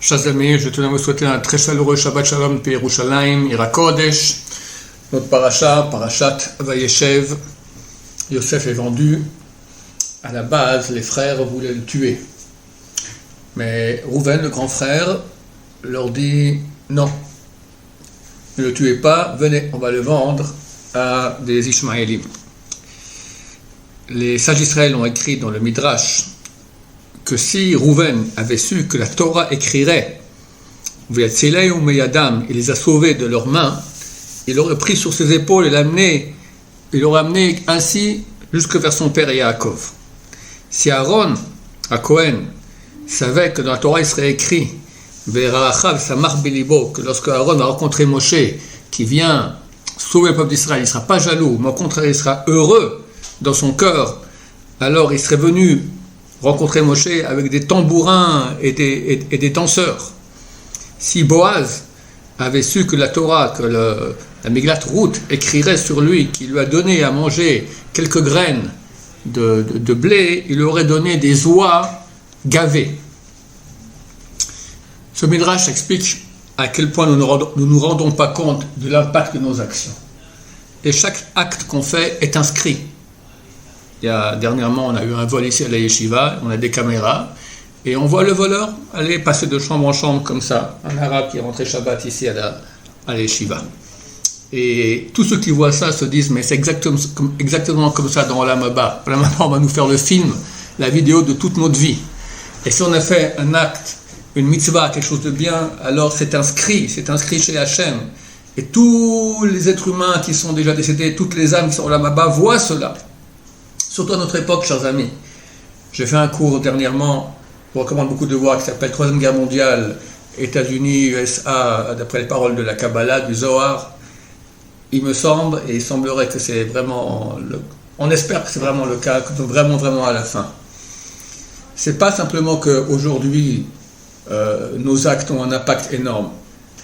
Chers amis, je tenais à vous souhaiter un très chaleureux Shabbat Shalom depuis Yerushalayim, Ira Kodesh. Notre Parashat Vayeshev. Yosef est vendu. À la base, les frères voulaient le tuer. Mais Rouven, le grand frère, leur dit non. Ne le tuez pas, venez, on va le vendre à des Ishmaélim. Les sages d'Israël ont écrit dans le Midrash que si Rouven avait su que la Torah écrirait V'yatzilei u'meyadam, il les a sauvés de leurs mains, il aurait pris sur ses épaules et il l'aurait amené ainsi jusque vers son père Yaakov. Si Aaron, à Cohen, savait que dans la Torah il serait écrit Ve'ra'achav samach belibo, que lorsque Aaron va rencontrer Moshe qui vient sauver le peuple d'Israël, il ne sera pas jaloux, mais au contraire il sera heureux dans son cœur, alors il serait venu rencontrer Moshe avec des tambourins et des danseurs. Si Boaz avait su que la Torah, que la Miglat Ruth écrirait sur lui, qu'il lui a donné à manger quelques graines de blé, il lui aurait donné des oies gavées. Ce Midrash explique à quel point nous ne nous rendons pas compte de l'impact de nos actions. Et chaque acte qu'on fait est inscrit. Dernièrement, on a eu un vol ici à la Yeshiva, on a des caméras, et on voit le voleur aller passer de chambre en chambre comme ça, un arabe qui est rentré Shabbat ici à la Yeshiva. Et tous ceux qui voient ça se disent, mais c'est exactement comme ça dans Olam Haba. Olam Haba, on va nous faire le film, la vidéo de toute notre vie. Et si on a fait un acte, une mitzvah, quelque chose de bien, alors c'est inscrit chez Hachem. Et tous les êtres humains qui sont déjà décédés, toutes les âmes qui sont au Olam Haba voient cela. Surtout à notre époque, chers amis. J'ai fait un cours dernièrement, je vous recommande beaucoup de voir, qui s'appelle Troisième Guerre mondiale, États-Unis, USA, d'après les paroles de la Kabbalah, du Zohar. Il semblerait que c'est vraiment, on espère que c'est vraiment le cas, que nous sommes vraiment à la fin. C'est pas simplement qu'aujourd'hui, nos actes ont un impact énorme.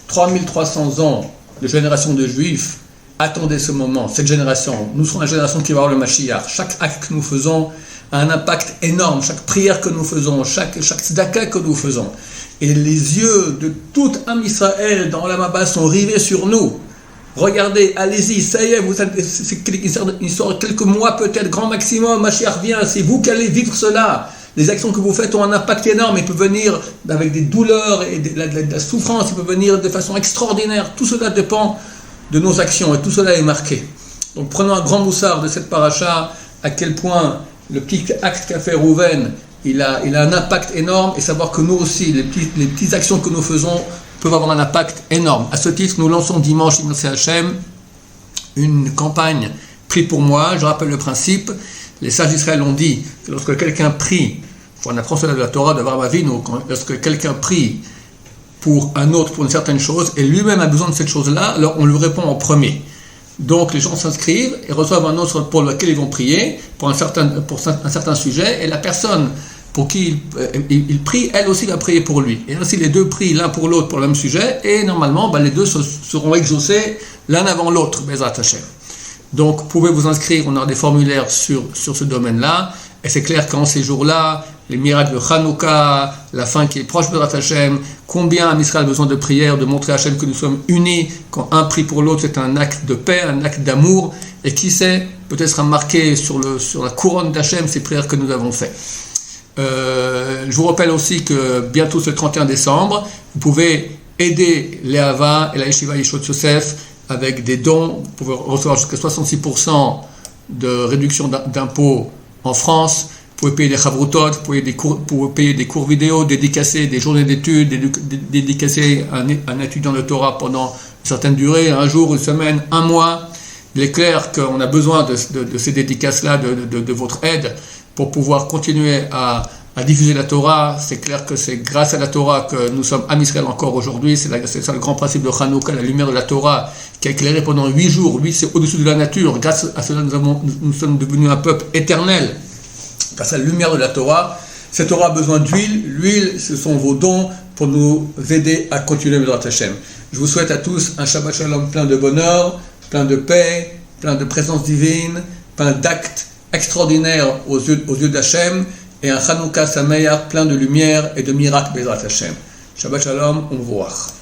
3300 ans de génération de Juifs attendez ce moment, cette génération. Nous serons la génération qui va avoir le Mashiach. Chaque acte que nous faisons a un impact énorme. Chaque prière que nous faisons, chaque tzedaka que nous faisons. Et les yeux de tout Am Israël dans Olam Haba sont rivés sur nous. Regardez, allez-y, ça y est, c'est une histoire de quelques mois peut-être, grand maximum, Mashiach vient, c'est vous qui allez vivre cela. Les actions que vous faites ont un impact énorme, il peut venir avec des douleurs et de la souffrance, il peut venir de façon extraordinaire. Tout cela dépend de nos actions, et tout cela est marqué. Donc prenons un grand moussard de cette paracha, à quel point le petit acte qu'a fait Rouven, il a un impact énorme, et savoir que nous aussi, les petites actions que nous faisons peuvent avoir un impact énorme. À ce titre, nous lançons dimanche, merci Hachem, une campagne Prie pour moi. Je rappelle le principe, les sages d'Israël ont dit que lorsque quelqu'un prie, on apprend cela de la Torah, d'avoir ma vie, lorsque quelqu'un prie pour un autre, pour une certaine chose, et lui-même a besoin de cette chose-là, alors on lui répond en premier. Donc les gens s'inscrivent et reçoivent un autre pour lequel ils vont prier, pour un certain sujet, et la personne pour qui il prie, elle aussi va prier pour lui. Et ainsi les deux prient l'un pour l'autre pour le même sujet, et normalement les deux seront exaucés l'un avant l'autre, Bezrat Hashem. Donc vous pouvez vous inscrire, on a des formulaires sur ce domaine-là, et c'est clair qu'en ces jours-là, les miracles de Hanouka, la fin qui est proche de Bezrat Hashem, combien Am Israël a besoin de prière, de montrer à Hashem que nous sommes unis, quand un prie pour l'autre, c'est un acte de paix, un acte d'amour, et qui sait, peut-être sera marqué sur la couronne d'Hachem ces prières que nous avons faites. Je vous rappelle aussi que bientôt c'est le 31 décembre, vous pouvez aider les Hava et la Yeshiva Yeshua Yosef avec des dons, vous pouvez recevoir jusqu'à 66% de réduction d'impôts en France. Vous pouvez payer des chavrutot, vous pouvez payer des cours vidéo, dédicacer des journées d'études, dédicacer un étudiant de Torah pendant une certaine durée, un jour, une semaine, un mois. Il est clair qu'on a besoin de ces dédicaces-là, de votre aide, pour pouvoir continuer à diffuser la Torah. C'est clair que c'est grâce à la Torah que nous sommes Am Israël encore aujourd'hui. C'est ça le grand principe de Hanouka, la lumière de la Torah, qui a éclairé pendant 8 jours. Lui, c'est au-dessus de la nature. Grâce à cela, nous sommes devenus un peuple éternel. Grâce à la lumière de la Torah, cette Torah a besoin d'huile. L'huile, ce sont vos dons pour nous aider à continuer Bezrat Hashem. Je vous souhaite à tous un Shabbat Shalom plein de bonheur, plein de paix, plein de présence divine, plein d'actes extraordinaires aux yeux d'Hachem, et un Hanouka Sameach plein de lumière et de miracles Bezrat Hashem. Shabbat Shalom, on voit.